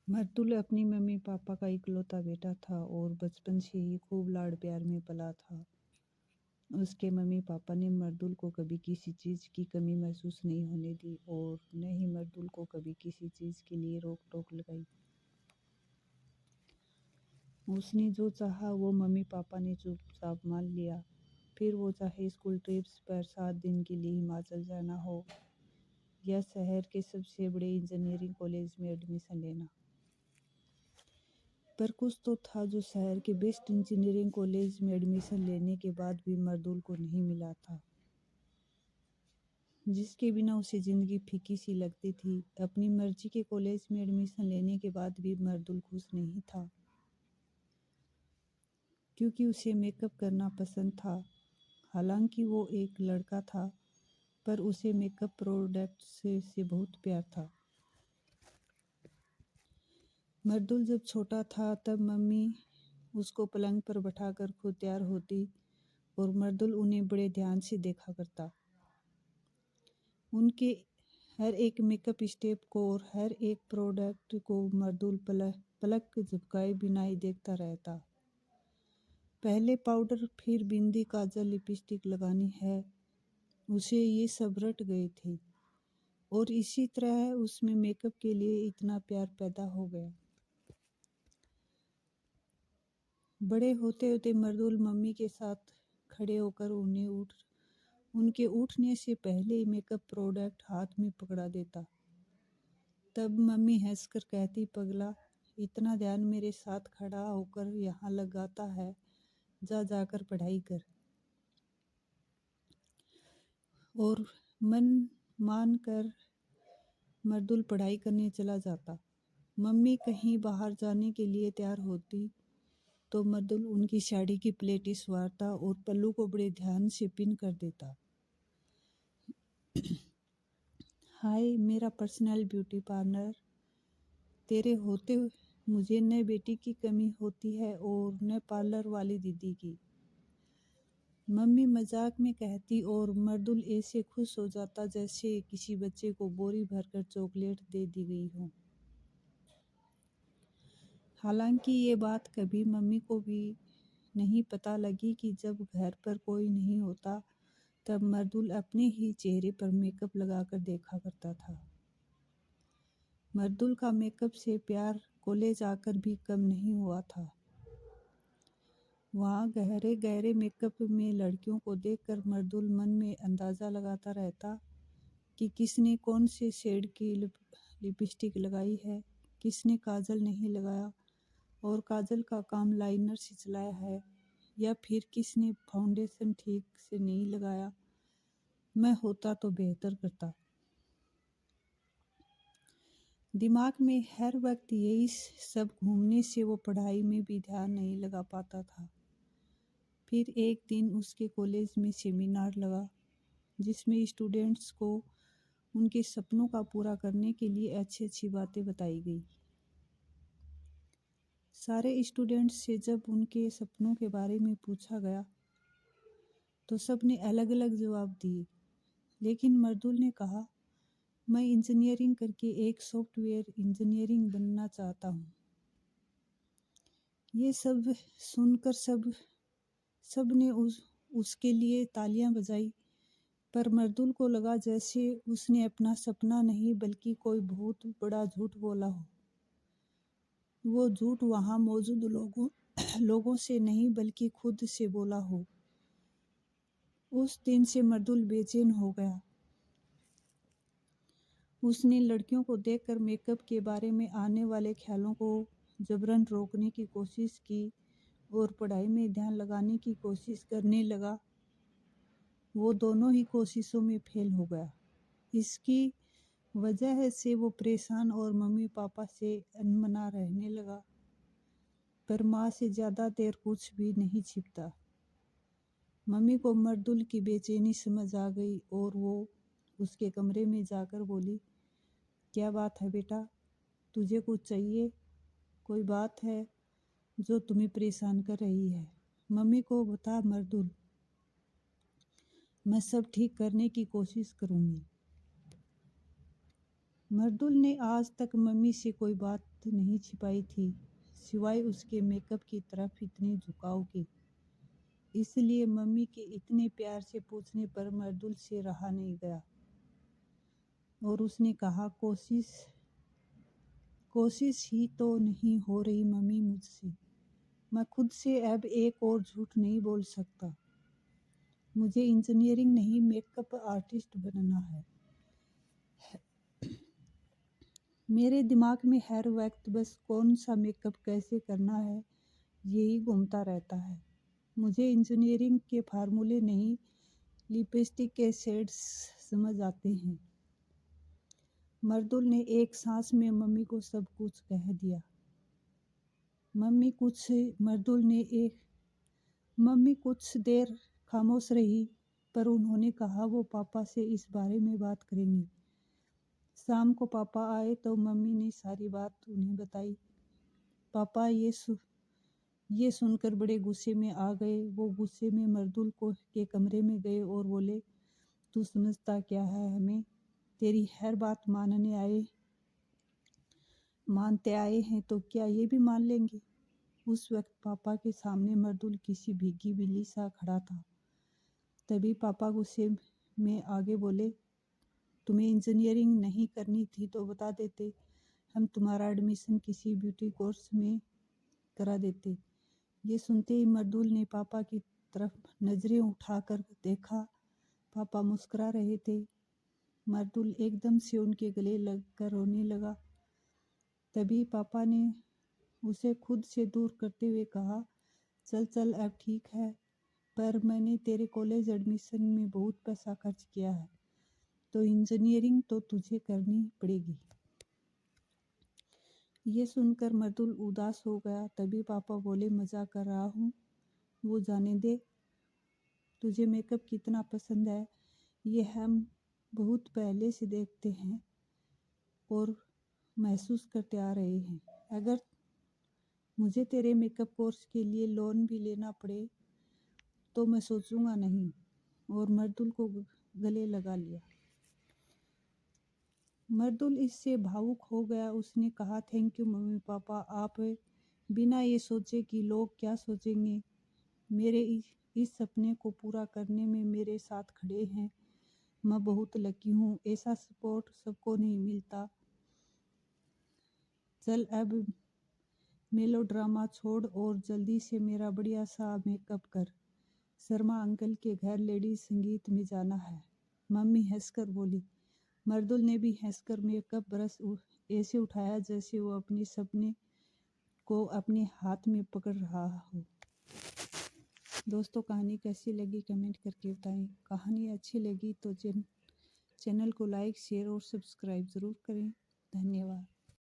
मर्तुल अपनी mummy papa का इकलौता बेटा था और बचपन से ही खूब लाड़ प्यार में पला था। उसके मम्मी पापा ने मर्दुल को कभी किसी चीज़ की कमी महसूस नहीं होने दी और न ही मर्दुल को कभी किसी चीज़ के लिए रोक टोक लगाई। उसने जो चाहा वो मम्मी पापा ने चुपचाप मान लिया। फिर वो चाहे स्कूल ट्रिप्स पर 7 दिन के लिए हिमाचल जाना हो या शहर के सबसे बड़े इंजीनियरिंग कॉलेज में एडमिशन लेना। पर कुछ तो था जो शहर के बेस्ट इंजीनियरिंग कॉलेज में एडमिशन लेने के बाद भी मर्दुल को नहीं मिला था, जिसके बिना उसे ज़िंदगी फीकी सी लगती थी। अपनी मर्जी के कॉलेज में एडमिशन लेने के बाद भी मर्दुल खुश नहीं था, क्योंकि उसे मेकअप करना पसंद था। हालांकि वो एक लड़का था, पर उसे मेकअप प्रोडक्ट से बहुत प्यार था। मर्दुल जब छोटा था तब मम्मी उसको पलंग पर बैठाकर खुद तैयार होती और मर्दुल उन्हें बड़े ध्यान से देखा करता। उनके हर एक मेकअप स्टेप को और हर एक प्रोडक्ट को मर्दुल पलक झपकाए बिना ही देखता रहता। पहले पाउडर, फिर बिंदी, काजल, लिपस्टिक लगानी है, उसे ये सब रट गए थे और इसी तरह उसमें मेकअप के लिए इतना प्यार पैदा हो गया। बड़े होते होते मर्दुल मम्मी के साथ खड़े होकर उनके उठने से पहले ही मेकअप प्रोडक्ट हाथ में पकड़ा देता। तब मम्मी हंसकर कहती, पगला, इतना ध्यान मेरे साथ खड़ा होकर यहाँ लगाता है, जा जाकर पढ़ाई कर। और मन मान कर मर्दुल पढ़ाई करने चला जाता। मम्मी कहीं बाहर जाने के लिए तैयार होती तो मर्दुल उनकी साड़ी की प्लेटें संवारता और पल्लू को बड़े ध्यान से पिन कर देता। हाय मेरा पर्सनल ब्यूटी पार्लर, तेरे होते मुझे न बेटी की कमी होती है और न पार्लर वाली दीदी की, मम्मी मजाक में कहती और मर्दुल ऐसे खुश हो जाता जैसे किसी बच्चे को बोरी भरकर चॉकलेट दे दी गई हो। हालांकि ये बात कभी मम्मी को भी नहीं पता लगी कि जब घर पर कोई नहीं होता तब मर्दुल अपने ही चेहरे पर मेकअप लगाकर देखा करता था। मर्दुल का मेकअप से प्यार कॉलेज आकर भी कम नहीं हुआ था। वहाँ गहरे गहरे मेकअप में लड़कियों को देखकर मर्दुल मन में अंदाज़ा लगाता रहता कि किसने कौन से शेड की लिपस्टिक लगाई है, किसने काजल नहीं लगाया और काजल का काम लाइनर से चलाया है, या फिर किसने फाउंडेशन ठीक से नहीं लगाया। मैं होता तो बेहतर करता। दिमाग में हर वक्त यही सब घूमने से वो पढ़ाई में भी ध्यान नहीं लगा पाता था। फिर एक दिन उसके कॉलेज में सेमिनार लगा, जिसमें स्टूडेंट्स को उनके सपनों का पूरा करने के लिए अच्छी अच्छी बातें बताई गई। सारे स्टूडेंट्स से जब उनके सपनों के बारे में पूछा गया तो सब ने अलग अलग जवाब दिए, लेकिन मर्दुल ने कहा, मैं इंजीनियरिंग करके एक सॉफ्टवेयर इंजीनियरिंग बनना चाहता हूँ। ये सब सुनकर सब ने उसके लिए तालियां बजाई, पर मर्दुल को लगा जैसे उसने अपना सपना नहीं बल्कि कोई बहुत बड़ा झूठ बोला हो। वो झूठ वहाँ मौजूद लोगों से नहीं बल्कि खुद से बोला हो। उस दिन से मर्दुल बेचैन हो गया। उसने लड़कियों को देखकर मेकअप के बारे में आने वाले ख्यालों को जबरन रोकने की कोशिश की और पढ़ाई में ध्यान लगाने की कोशिश करने लगा। वो दोनों ही कोशिशों में फेल हो गया। इसकी वजह से वो परेशान और मम्मी पापा से अनमना रहने लगा। पर माँ से ज़्यादा देर कुछ भी नहीं छिपता। मम्मी को मर्दुल की बेचैनी समझ आ गई और वो उसके कमरे में जाकर बोली, क्या बात है बेटा, तुझे कुछ चाहिए? कोई बात है जो तुम्हें परेशान कर रही है? मम्मी को बता मर्दुल, मैं सब ठीक करने की कोशिश करूँगी। मर्दुल ने आज तक मम्मी से कोई बात नहीं छिपाई थी, सिवाय उसके मेकअप की तरफ इतने झुकाव के। इसलिए मम्मी के इतने प्यार से पूछने पर मर्दुल से रहा नहीं गया और उसने कहा, कोशिश ही तो नहीं हो रही मम्मी मुझसे। मैं खुद से अब एक और झूठ नहीं बोल सकता। मुझे इंजीनियरिंग नहीं मेकअप आर्टिस्ट बनना है। मेरे दिमाग में हर वक्त बस कौन सा मेकअप कैसे करना है यही घूमता रहता है। मुझे इंजीनियरिंग के फार्मूले नहीं, लिपस्टिक के शेड्स समझ आते हैं। मर्दुल ने एक सांस में मम्मी को सब कुछ कह दिया। मम्मी कुछ देर खामोश रही, पर उन्होंने कहा वो पापा से इस बारे में बात करेंगी। शाम को पापा आए तो मम्मी ने सारी बात उन्हें बताई। पापा ये सुनकर बड़े गुस्से में आ गए। वो गुस्से में मर्दुल के कमरे में गए और बोले, तू समझता क्या है हमें? तेरी हर बात मानते आए हैं तो क्या ये भी मान लेंगे? उस वक्त पापा के सामने मर्दुल किसी भीगी बिल्ली सा खड़ा था। तभी पापा गुस्से में आगे बोले, तुम्हें इंजीनियरिंग नहीं करनी थी तो बता देते, हम तुम्हारा एडमिशन किसी ब्यूटी कोर्स में करा देते। ये सुनते ही मर्दुल ने पापा की तरफ नजरें उठाकर देखा। पापा मुस्कुरा रहे थे। मर्दुल एकदम से उनके गले लगकर रोने लगा। तभी पापा ने उसे खुद से दूर करते हुए कहा, चल अब ठीक है, पर मैंने तेरे कॉलेज एडमिशन में बहुत पैसा खर्च किया है, तो इंजीनियरिंग तो तुझे करनी पड़ेगी। ये सुनकर मर्दुल उदास हो गया। तभी पापा बोले, मजाक कर रहा हूँ, वो जाने दे। तुझे मेकअप कितना पसंद है ये हम बहुत पहले से देखते हैं और महसूस करते आ रहे हैं। अगर मुझे तेरे मेकअप कोर्स के लिए लोन भी लेना पड़े तो मैं सोचूंगा नहीं। और मर्दुल को गले लगा लिया। मर्दुल इससे भावुक हो गया। उसने कहा, थैंक यू मम्मी पापा, आप बिना ये सोचे कि लोग क्या सोचेंगे मेरे इस सपने को पूरा करने में मेरे साथ खड़े हैं। मैं बहुत लकी हूँ, ऐसा सपोर्ट सबको नहीं मिलता। चल अब मेलोड्रामा छोड़ और जल्दी से मेरा बढ़िया सा मेकअप कर। शर्मा अंकल के घर लेडीज संगीत में जाना है। मम्मी हंसकर बोली। मर्दुल ने भी हंसकर मेकअप ब्रश ऐसे उठाया जैसे वो अपने सपने को अपने हाथ में पकड़ रहा हो। दोस्तों, कहानी कैसी लगी कमेंट करके बताएं। कहानी अच्छी लगी तो चैनल को लाइक, शेयर और सब्सक्राइब ज़रूर करें। धन्यवाद।